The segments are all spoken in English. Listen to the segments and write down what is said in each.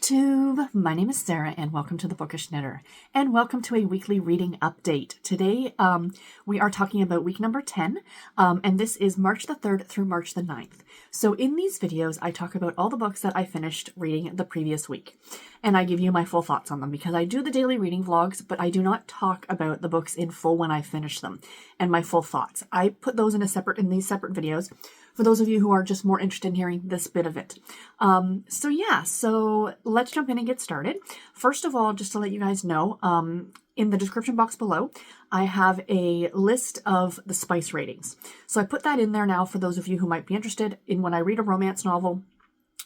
Booktube! My name is Sarah and welcome to the Bookish Knitter and welcome to a weekly reading update. Today we are talking about week number 10 and this is March the 3rd through March the 9th. So in these videos I talk about all the books that I finished reading the previous week and I give you my full thoughts on them because I do the daily reading vlogs but I do not talk about the books in full when I finish them and my full thoughts. I put those in these separate videos for those of you who are just more interested in hearing this bit of it. So let's jump in and get started. First of all, just to let you guys know, in the description box below, I have a list of the spice ratings. So I put that in there now for those of you who might be interested in when I read a romance novel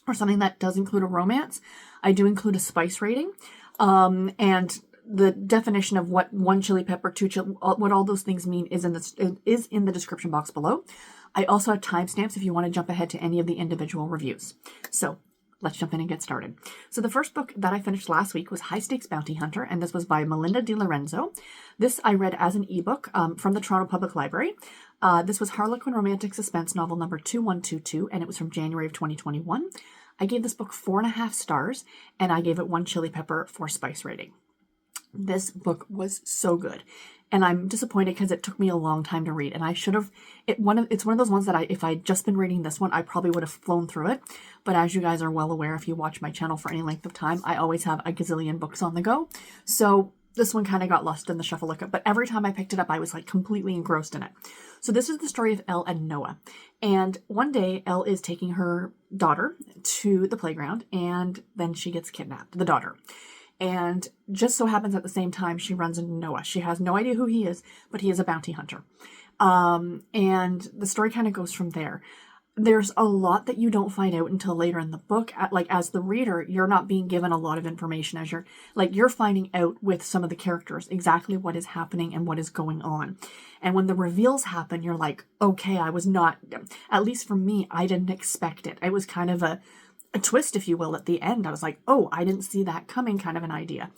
or something that does include a romance, I do include a spice rating. And the definition of what one chili pepper, two chili, what all those things mean is in the description box below. I also have timestamps if you want to jump ahead to any of the individual reviews. So let's jump in and get started. So the first book that I finished last week was High Stakes Bounty Hunter, and this was by Melinda de Lorenzo. This I read as an ebook from the Toronto Public Library. This was Harlequin Romantic Suspense novel number 2122, and it was from January of 2021. I gave this book 4.5 stars, and I gave it 1 chili pepper for spice rating. This book was so good. And I'm disappointed because it took me a long time to read. And I should have, it's one of those ones that if I'd just been reading this one, I probably would have flown through it. But as you guys are well aware, if you watch my channel for any length of time, I always have a gazillion books on the go. So this one kind of got lost in the shuffle. But every time I picked it up, I was like completely engrossed in it. So this is the story of Elle and Noah. And one day, Elle is taking her daughter to the playground and then she gets kidnapped, the daughter. And just so happens at the same time, she runs into Noah. She has no idea who he is, but he is a bounty hunter. And the story kind of goes from there. There's a lot that you don't find out until later in the book. As the reader, you're not being given a lot of information as you're finding out with some of the characters exactly what is happening and what is going on. And when the reveals happen, you're like, okay, I was not, at least for me, I didn't expect it. It was kind of a twist, if you will, at the end. I was like, oh, I didn't see that coming kind of an idea.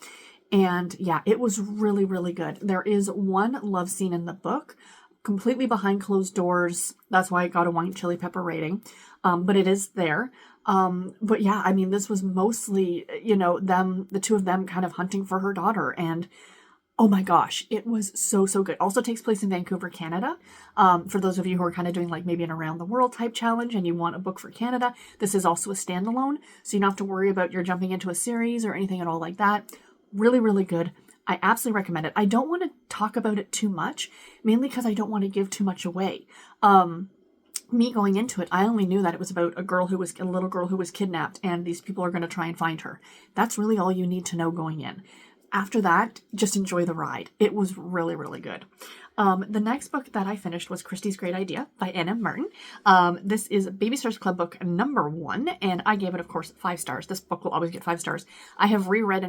And yeah, it was really, really good. There is one love scene in the book, completely behind closed doors. That's why I got a 1 chili pepper rating. But it is there. But yeah, I mean, this was mostly, the two of them kind of hunting for her daughter. And oh my gosh, it was so, so good. Also takes place in Vancouver, Canada. For those of you who are kind of doing like maybe an around the world type challenge and you want a book for Canada, this is also a standalone. So you don't have to worry about you're jumping into a series or anything at all like that. Really, really good. I absolutely recommend it. I don't want to talk about it too much, mainly because I don't want to give too much away. Me going into it, I only knew that it was about a little girl who was kidnapped and these people are going to try and find her. That's really all you need to know going in. After that, just enjoy the ride. It was really, really good. The next book that I finished was Kristy's Great Idea by Anna Martin. This is Babysitter's Club book number 1, and I gave it, of course, 5 stars. This book will always get 5 stars. I have reread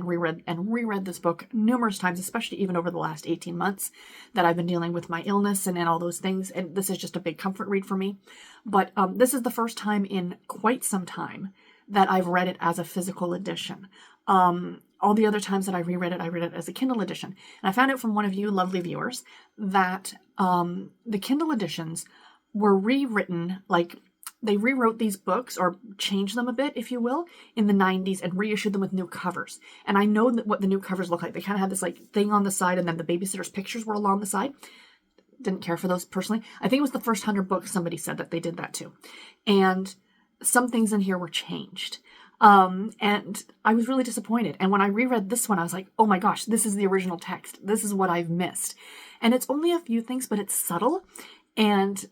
this book numerous times, especially even over the last 18 months that I've been dealing with my illness and all those things, and this is just a big comfort read for me. But this is the first time in quite some time that I've read it as a physical edition. All the other times that I read it as a Kindle edition. And I found out from one of you lovely viewers that the Kindle editions were rewritten, like they rewrote these books or changed them a bit, if you will, in the 90s and reissued them with new covers. And I know that what the new covers look like. They kind of had this like thing on the side and then the babysitter's pictures were along the side. Didn't care for those personally. I think it was the first 100 books somebody said that they did that too. And some things in here were changed. And I was really disappointed. And when I reread this one, I was like, oh my gosh, this is the original text. This is what I've missed. And it's only a few things, but it's subtle. And,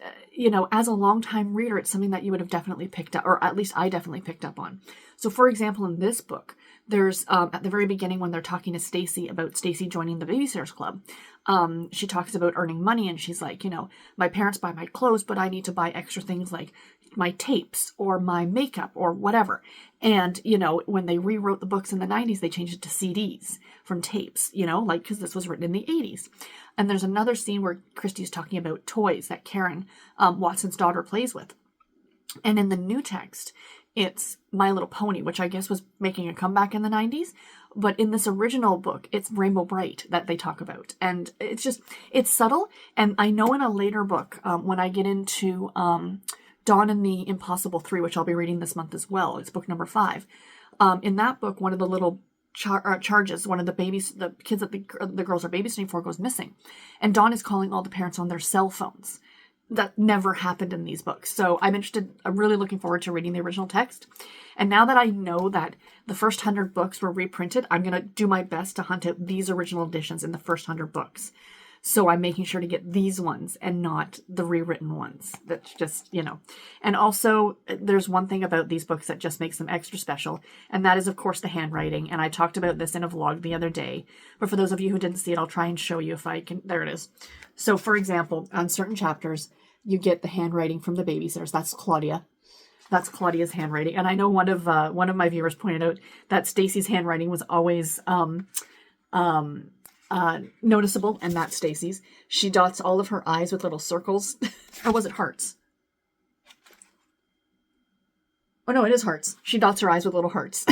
as a longtime reader, it's something that you would have definitely picked up, or at least I definitely picked up on. So for example, in this book, there's, at the very beginning when they're talking to Stacy about Stacy joining the Babysitter's Club, she talks about earning money and she's like, my parents buy my clothes, but I need to buy extra things like my tapes or my makeup or whatever. And, when they rewrote the books in the 90s, they changed it to CDs from tapes, because this was written in the 80s. And there's another scene where Kristy's talking about toys that Karen, Watson's daughter, plays with. And in the new text, it's My Little Pony, which I guess was making a comeback in the 90s. But in this original book, it's Rainbow Bright that they talk about. And it's subtle. And I know in a later book, when I get into Dawn and the Impossible 3, which I'll be reading this month as well, it's book number 5, In that book, one of the little charges, one of the kids that the girls are babysitting for goes missing. And Dawn is calling all the parents on their cell phones. That never happened in these books. So I'm really looking forward to reading the original text. And now that I know that the first 100 books were reprinted, I'm going to do my best to hunt out these original editions in the first 100 books. So I'm making sure to get these ones and not the rewritten ones. That's just, And also, there's one thing about these books that just makes them extra special, and that is, of course, the handwriting. And I talked about this in a vlog the other day. But for those of you who didn't see it, I'll try and show you if I can. There it is. So, for example, on certain chapters, you get the handwriting from the babysitters. That's Claudia. That's Claudia's handwriting. And I know one of my viewers pointed out that Stacy's handwriting was always noticeable, and that's Stacy's. She dots all of her eyes with little circles. Or was it hearts? Oh no, it is hearts. She dots her eyes with little hearts.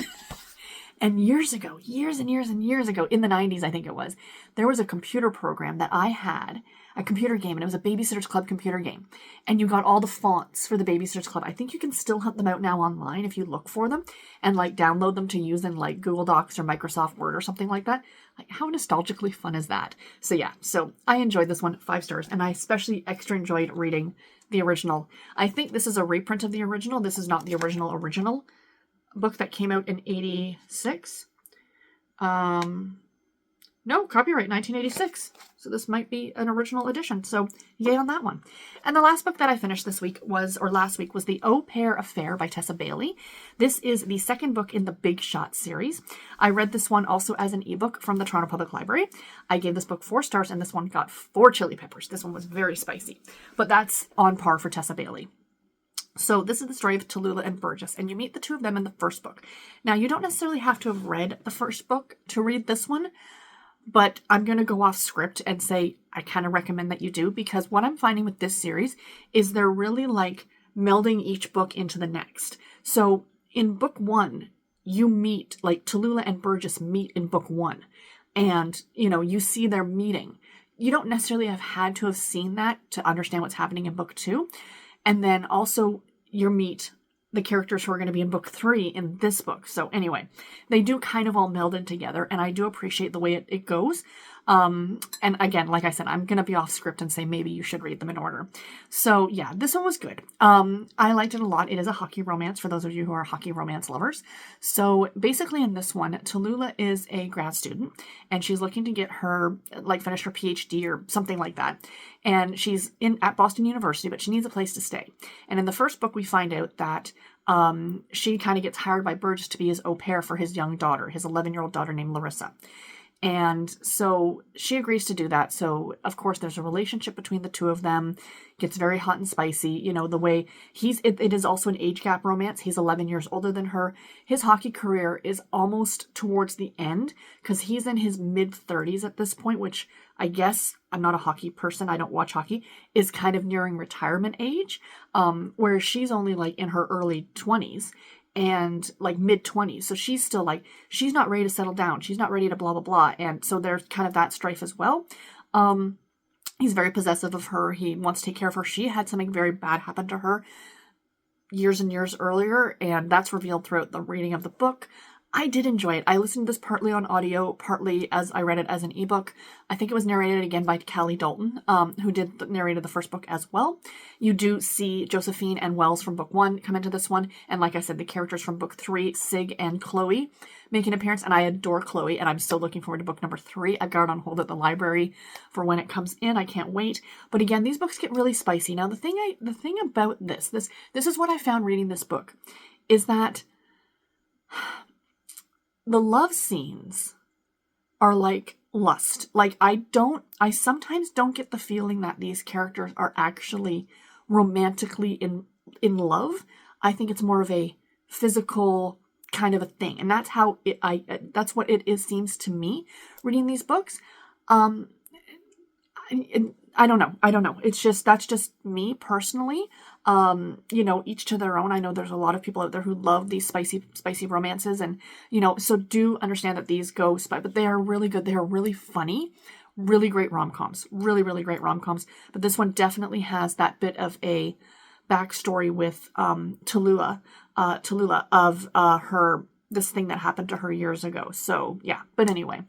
And years and years ago, in the 90s, I think it was, there was a computer program that I had, a computer game, and it was a Babysitter's Club computer game. And you got all the fonts for the Babysitter's Club. I think you can still hunt them out now online if you look for them and download them to use in Google Docs or Microsoft Word or something like that. How nostalgically fun is that? So yeah, so I enjoyed this one, 5 stars, and I especially extra enjoyed reading the original. I think this is a reprint of the original. This is not the original book that came out in 86. No, copyright 1986. So this might be an original edition. So yay on that one. And the last book that I finished last week was the Au Pair Affair by Tessa Bailey. This is the second book in the Big Shot series. I read this one also as an ebook from the Toronto Public Library. I gave this book 4 stars, and this one got 4 chili peppers. This one was very spicy, but that's on par for Tessa Bailey. So this is the story of Tallulah and Burgess, and you meet the two of them in the first book. Now, you don't necessarily have to have read the first book to read this one, but I'm going to go off script and say I kind of recommend that you do, because what I'm finding with this series is they're really melding each book into the next. So in book 1, you meet, Tallulah and Burgess meet in book 1, and, you see their meeting. You don't necessarily have had to have seen that to understand what's happening in book 2. And then also you meet the characters who are going to be in book 3 in this book. So anyway, they do kind of all meld in together, and I do appreciate the way it goes. And again, like I said, I'm going to be off script and say maybe you should read them in order. So yeah, this one was good. I liked it a lot. It is a hockey romance for those of you who are hockey romance lovers. So basically in this one, Tallulah is a grad student, and she's looking to get her, finish her PhD or something like that. And she's at Boston University, but she needs a place to stay. And in the first book, we find out that she kind of gets hired by Burgess to be his au pair for his young daughter, his 11-year-old daughter named Larissa. And so she agrees to do that. So, of course, there's a relationship between the two of them. Gets very hot and spicy. The way it is also an age gap romance. He's 11 years older than her. His hockey career is almost towards the end because he's in his mid-30s at this point, which I guess, I'm not a hockey person, I don't watch hockey, is kind of nearing retirement age, whereas she's only in her early 20s. And mid-20s. So she's still she's not ready to settle down. She's not ready to blah, blah, blah. And so there's kind of that strife as well. He's very possessive of her. He wants to take care of her. She had something very bad happen to her years and years earlier. And that's revealed throughout the reading of the book. I did enjoy it. I listened to this partly on audio, partly as I read it as an ebook. I think it was narrated again by Callie Dalton, who narrated the first book as well. You do see Josephine and Wells from book 1 come into this one. And like I said, the characters from book 3, Sig and Chloe, make an appearance. And I adore Chloe, and I'm still looking forward to book number 3. I've got it on hold at the library for when it comes in. I can't wait. But again, these books get really spicy. Now, the thing about this is what I found reading this book, is that the love scenes are like lust. I sometimes don't get the feeling that these characters are actually romantically in love. I think it's more of a physical kind of a thing. And that's how that's what it is, seems to me reading these books. I don't know. That's just me personally. Each to their own. I know there's a lot of people out there who love these spicy romances, and, so do understand that these go but they are really good. They are really funny, really great rom-coms, really, really great rom-coms. But this one definitely has that bit of a backstory with, Tallulah of, her this thing that happened to her years ago. So yeah, but anyway,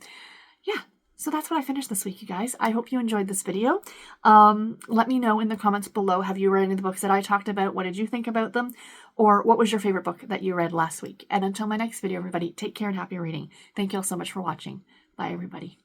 yeah. So that's what I finished this week, you guys. I hope you enjoyed this video. Let me know in the comments below, have you read any of the books that I talked about? What did you think about them? Or what was your favorite book that you read last week? And until my next video, everybody, take care and happy reading. Thank you all so much for watching. Bye, everybody.